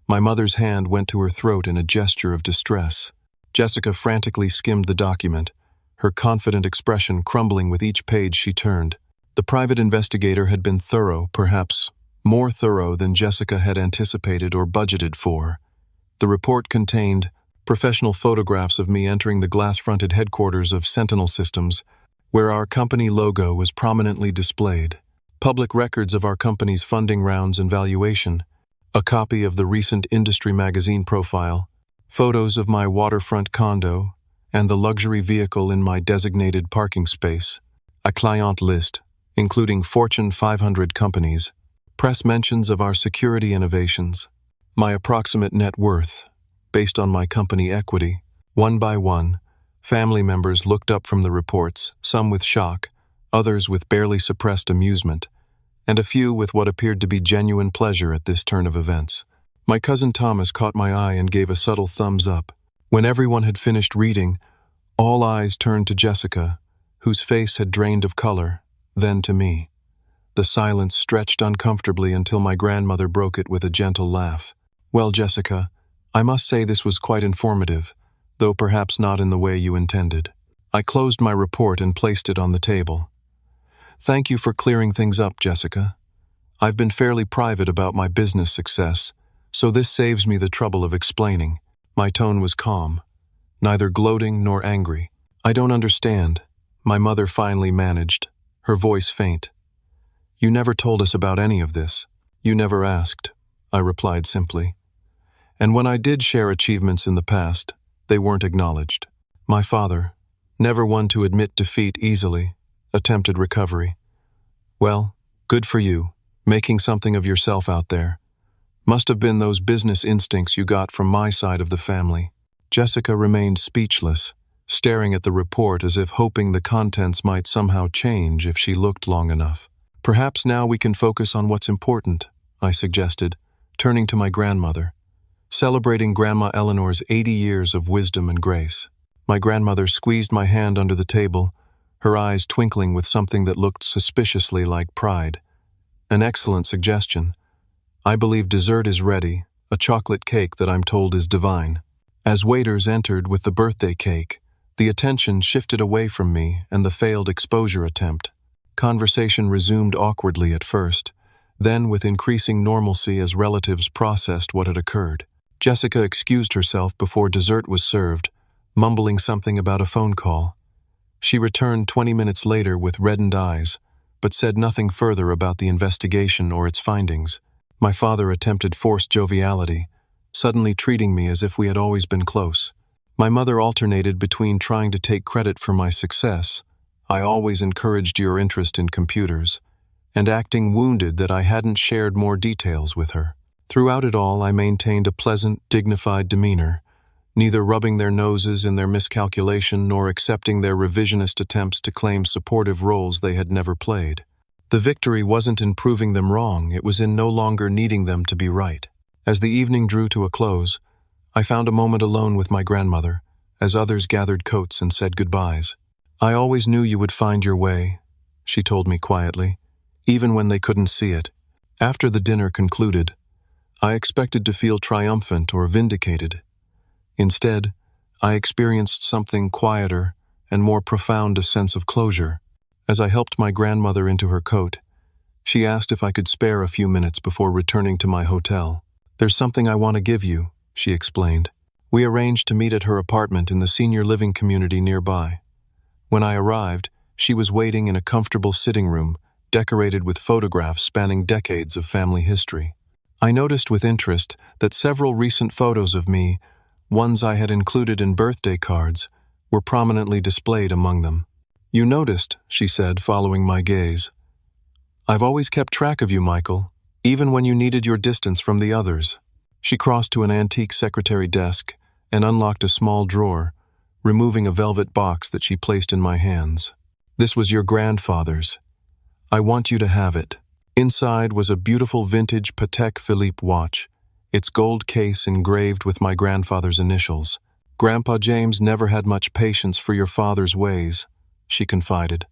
My mother's hand went to her throat in a gesture of distress. Jessica frantically skimmed the document, her confident expression crumbling with each page she turned. The private investigator had been thorough, perhaps more thorough than Jessica had anticipated or budgeted for. The report contained professional photographs of me entering the glass-fronted headquarters of Sentinel Systems, where our company logo was prominently displayed, public records of our company's funding rounds and valuation, a copy of the recent industry magazine profile, photos of my waterfront condo, and the luxury vehicle in my designated parking space, a client list, including Fortune 500 companies, press mentions of our security innovations, my approximate net worth, based on my company equity. One by one, family members looked up from the reports, some with shock, others with barely suppressed amusement, and a few with what appeared to be genuine pleasure at this turn of events. My cousin Thomas caught my eye and gave a subtle thumbs up. When everyone had finished reading, all eyes turned to Jessica, whose face had drained of color, then to me. The silence stretched uncomfortably until my grandmother broke it with a gentle laugh. Well, Jessica, I must say this was quite informative, though perhaps not in the way you intended. I closed my report and placed it on the table. Thank you for clearing things up, Jessica. I've been fairly private about my business success, so this saves me the trouble of explaining. My tone was calm, neither gloating nor angry. I don't understand, my mother finally managed. her voice faint. "You never told us about any of this." "You never asked," I replied simply. "And when I did share achievements in the past, they weren't acknowledged. My father, never one to admit defeat easily, attempted recovery. Well, good for you, making something of yourself out there. Must have been those business instincts you got from my side of the family." Jessica remained speechless, staring at the report as if hoping the contents might somehow change if she looked long enough. "Perhaps now we can focus on what's important," I suggested, turning to my grandmother, celebrating Grandma Eleanor's 80 years of wisdom and grace. My grandmother squeezed my hand under the table, her eyes twinkling with something that looked suspiciously like pride. "An excellent suggestion. I believe dessert is ready, a chocolate cake that I'm told is divine." As waiters entered with the birthday cake, the attention shifted away from me and the failed exposure attempt. Conversation resumed awkwardly at first, then with increasing normalcy as relatives processed what had occurred. Jessica excused herself before dessert was served, mumbling something about a phone call. She returned 20 minutes later with reddened eyes, but said nothing further about the investigation or its findings. My father attempted forced joviality, suddenly treating me as if we had always been close. My mother alternated between trying to take credit for my success, "I always encouraged your interest in computers," and acting wounded that I hadn't shared more details with her. Throughout it all, I maintained a pleasant, dignified demeanor, neither rubbing their noses in their miscalculation nor accepting their revisionist attempts to claim supportive roles they had never played. The victory wasn't in proving them wrong, it was in no longer needing them to be right. As the evening drew to a close, I found a moment alone with my grandmother, as others gathered coats and said goodbyes. "I always knew you would find your way," she told me quietly, even when they couldn't see it. After the dinner concluded, I expected to feel triumphant or vindicated. Instead, I experienced something quieter and more profound, a sense of closure. As I helped my grandmother into her coat, she asked if I could spare a few minutes before returning to my hotel. "There's something I want to give you," she explained. We arranged to meet at her apartment in the senior living community nearby. When I arrived, she was waiting in a comfortable sitting room, decorated with photographs spanning decades of family history. I noticed with interest that several recent photos of me, ones I had included in birthday cards, were prominently displayed among them. "You noticed," she said, following my gaze. "I've always kept track of you, Michael, even when you needed your distance from the others." She crossed to an antique secretary desk and unlocked a small drawer, removing a velvet box that she placed in my hands. "This was your grandfather's. I want you to have it." Inside was a beautiful vintage Patek Philippe watch, its gold case engraved with my grandfather's initials. "Grandpa James never had much patience for your father's ways," she confided.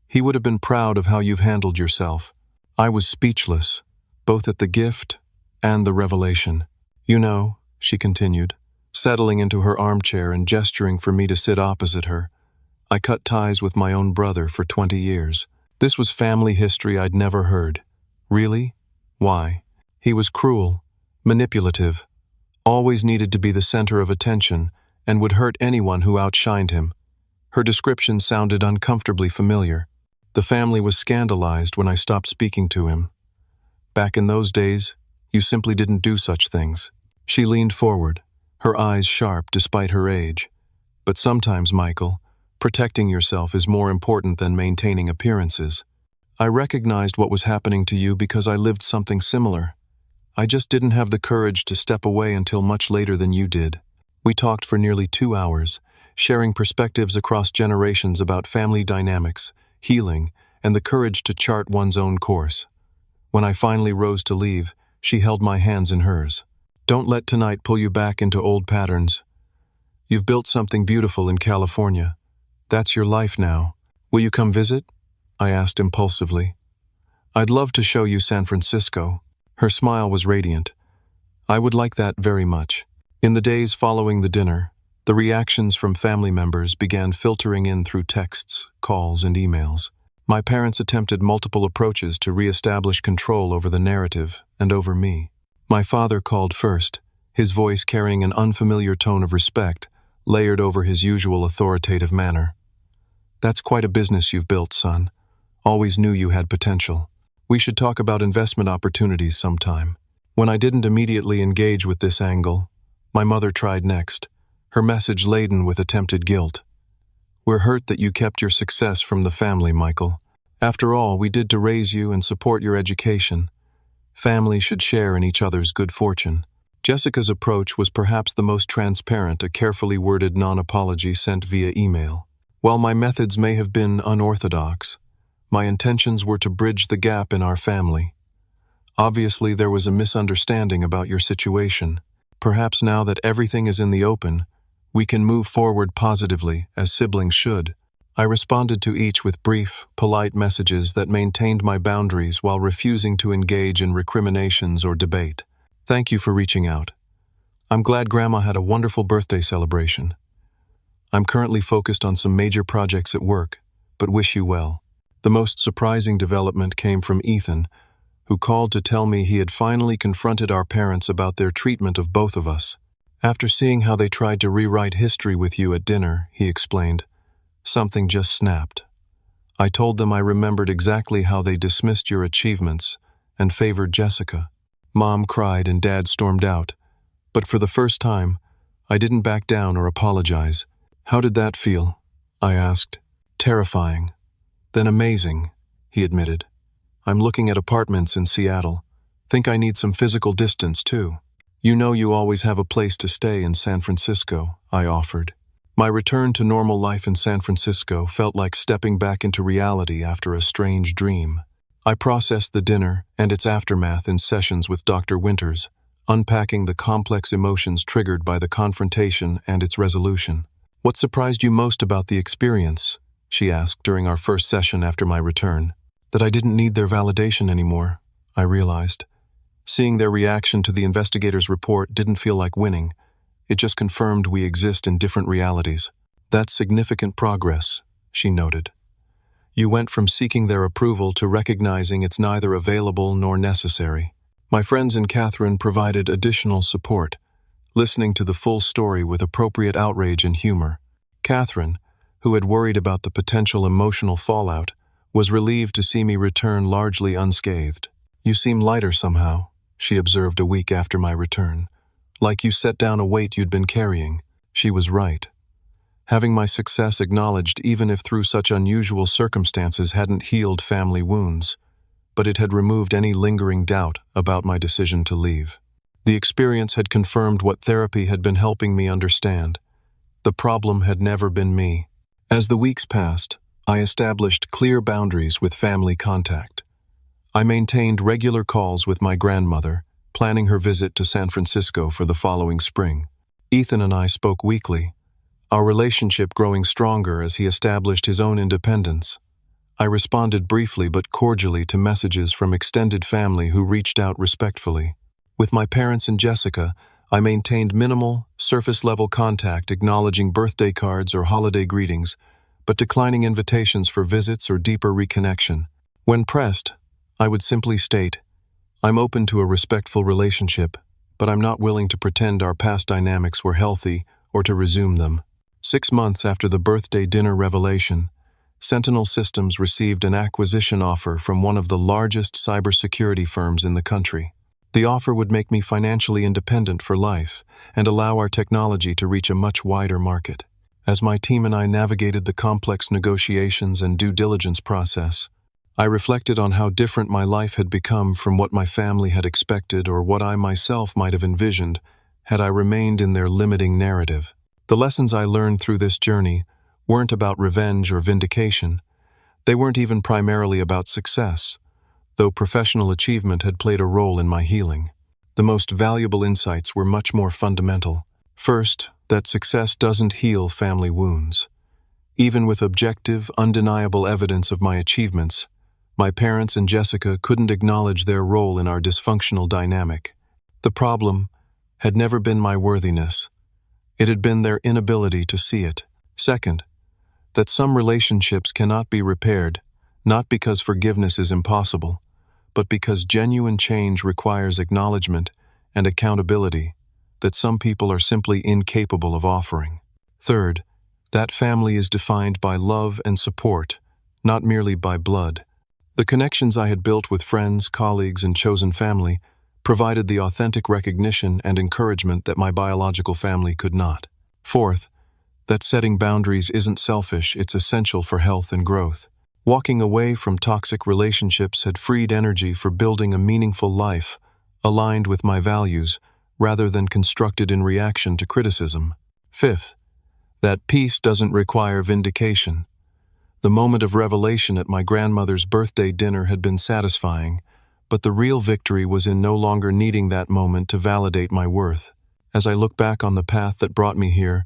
"He would have been proud of how you've handled yourself." I was speechless, both at the gift and the revelation. "You know," she continued, settling into her armchair and gesturing for me to sit opposite her, "I cut ties with my own brother for 20 years. This was family history I'd never heard." "Really? Why?" "He was cruel, manipulative, always needed to be the center of attention, and would hurt anyone who outshined him." Her description sounded uncomfortably familiar. "The family was scandalized when I stopped speaking to him. Back in those days, you simply didn't do such things." She leaned forward, her eyes sharp despite her age. "But sometimes, Michael, protecting yourself is more important than maintaining appearances. I recognized what was happening to you because I lived something similar. I just didn't have the courage to step away until much later than you did." We talked for nearly 2 hours, sharing perspectives across generations about family dynamics, healing, and the courage to chart one's own course. When I finally rose to leave, she held my hands in hers. "Don't let tonight pull you back into old patterns. You've built something beautiful in California. That's your life now. Will you come visit?" I asked impulsively. "I'd love to show you San Francisco." Her smile was radiant. "I would like that very much." In the days following the dinner, the reactions from family members began filtering in through texts, calls, and emails. My parents attempted multiple approaches to re-establish control over the narrative and over me. My father called first, his voice carrying an unfamiliar tone of respect, layered over his usual authoritative manner. "That's quite a business you've built, son. Always knew you had potential. We should talk about investment opportunities sometime. When I didn't immediately engage with this angle, my mother tried next, her message laden with attempted guilt. We're hurt that you kept your success from the family, Michael. After all, we did to raise you and support your education. Families should share in each other's good fortune. Jessica's approach was perhaps the most transparent, a carefully worded non-apology sent via email. While my methods may have been unorthodox, my intentions were to bridge the gap in our family. Obviously, there was a misunderstanding about your situation. Perhaps now that everything is in the open, we can move forward positively, as siblings should. I responded to each with brief, polite messages that maintained my boundaries while refusing to engage in recriminations or debate. Thank you for reaching out. I'm glad Grandma had a wonderful birthday celebration. I'm currently focused on some major projects at work, but wish you well. The most surprising development came from Ethan, who called to tell me he had finally confronted our parents about their treatment of both of us. After seeing how they tried to rewrite history with you at dinner, he explained, something just snapped. I told them I remembered exactly how they dismissed your achievements and favored Jessica. Mom cried and Dad stormed out, but for the first time, I didn't back down or apologize. How did that feel? I asked. Terrifying. Then amazing, he admitted. I'm looking at apartments in Seattle. Think I need some physical distance too. You know you always have a place to stay in San Francisco, I offered. My return to normal life in San Francisco felt like stepping back into reality after a strange dream. I processed the dinner and its aftermath in sessions with Dr. Winters, unpacking the complex emotions triggered by the confrontation and its resolution. What surprised you most about the experience? She asked during our first session after my return. That I didn't need their validation anymore, I realized. Seeing their reaction to the investigator's report didn't feel like winning. It just confirmed we exist in different realities. That's significant progress, she noted. You went from seeking their approval to recognizing it's neither available nor necessary. My friends and Catherine provided additional support, listening to the full story with appropriate outrage and humor. Catherine, who had worried about the potential emotional fallout, was relieved to see me return largely unscathed. You seem lighter somehow, she observed a week after my return. Like you set down a weight you'd been carrying. She was right. Having my success acknowledged even if through such unusual circumstances hadn't healed family wounds, but it had removed any lingering doubt about my decision to leave. The experience had confirmed what therapy had been helping me understand. The problem had never been me. As the weeks passed, I established clear boundaries with family contact. I maintained regular calls with my grandmother, planning her visit to San Francisco for the following spring. Ethan and I spoke weekly, our relationship growing stronger as he established his own independence. I responded briefly but cordially to messages from extended family who reached out respectfully. With my parents and Jessica, I maintained minimal, surface-level contact, acknowledging birthday cards or holiday greetings, but declining invitations for visits or deeper reconnection. When pressed, I would simply state, I'm open to a respectful relationship, but I'm not willing to pretend our past dynamics were healthy or to resume them. 6 months after the birthday dinner revelation, Sentinel Systems received an acquisition offer from one of the largest cybersecurity firms in the country. The offer would make me financially independent for life and allow our technology to reach a much wider market. As my team and I navigated the complex negotiations and due diligence process, I reflected on how different my life had become from what my family had expected or what I myself might have envisioned had I remained in their limiting narrative. The lessons I learned through this journey weren't about revenge or vindication. They weren't even primarily about success, though professional achievement had played a role in my healing. The most valuable insights were much more fundamental. First, that success doesn't heal family wounds. Even with objective, undeniable evidence of my achievements, my parents and Jessica couldn't acknowledge their role in our dysfunctional dynamic. The problem had never been my worthiness. It had been their inability to see it. Second, that some relationships cannot be repaired, not because forgiveness is impossible, but because genuine change requires acknowledgement and accountability that some people are simply incapable of offering. Third, that family is defined by love and support, not merely by blood. The connections I had built with friends, colleagues, and chosen family provided the authentic recognition and encouragement that my biological family could not. Fourth, that setting boundaries isn't selfish, it's essential for health and growth. Walking away from toxic relationships had freed energy for building a meaningful life, aligned with my values, rather than constructed in reaction to criticism. Fifth, that peace doesn't require vindication. The moment of revelation at my grandmother's birthday dinner had been satisfying, but the real victory was in no longer needing that moment to validate my worth. As I look back on the path that brought me here,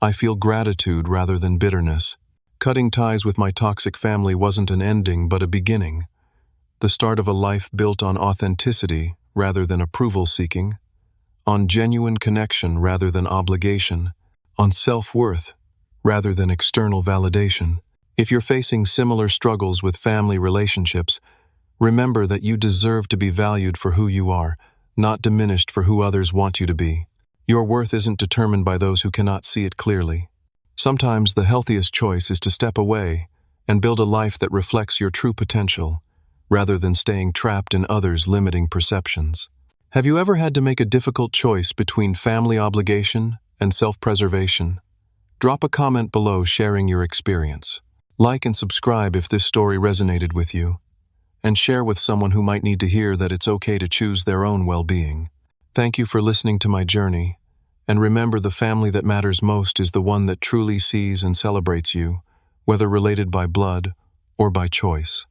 I feel gratitude rather than bitterness. Cutting ties with my toxic family wasn't an ending but a beginning, the start of a life built on authenticity rather than approval-seeking, on genuine connection rather than obligation, on self-worth rather than external validation. If you're facing similar struggles with family relationships, remember that you deserve to be valued for who you are, not diminished for who others want you to be. Your worth isn't determined by those who cannot see it clearly. Sometimes the healthiest choice is to step away and build a life that reflects your true potential, rather than staying trapped in others' limiting perceptions. Have you ever had to make a difficult choice between family obligation and self-preservation? Drop a comment below sharing your experience. Like and subscribe if this story resonated with you, and share with someone who might need to hear that it's okay to choose their own well-being. Thank you for listening to my journey, and remember, the family that matters most is the one that truly sees and celebrates you, whether related by blood or by choice.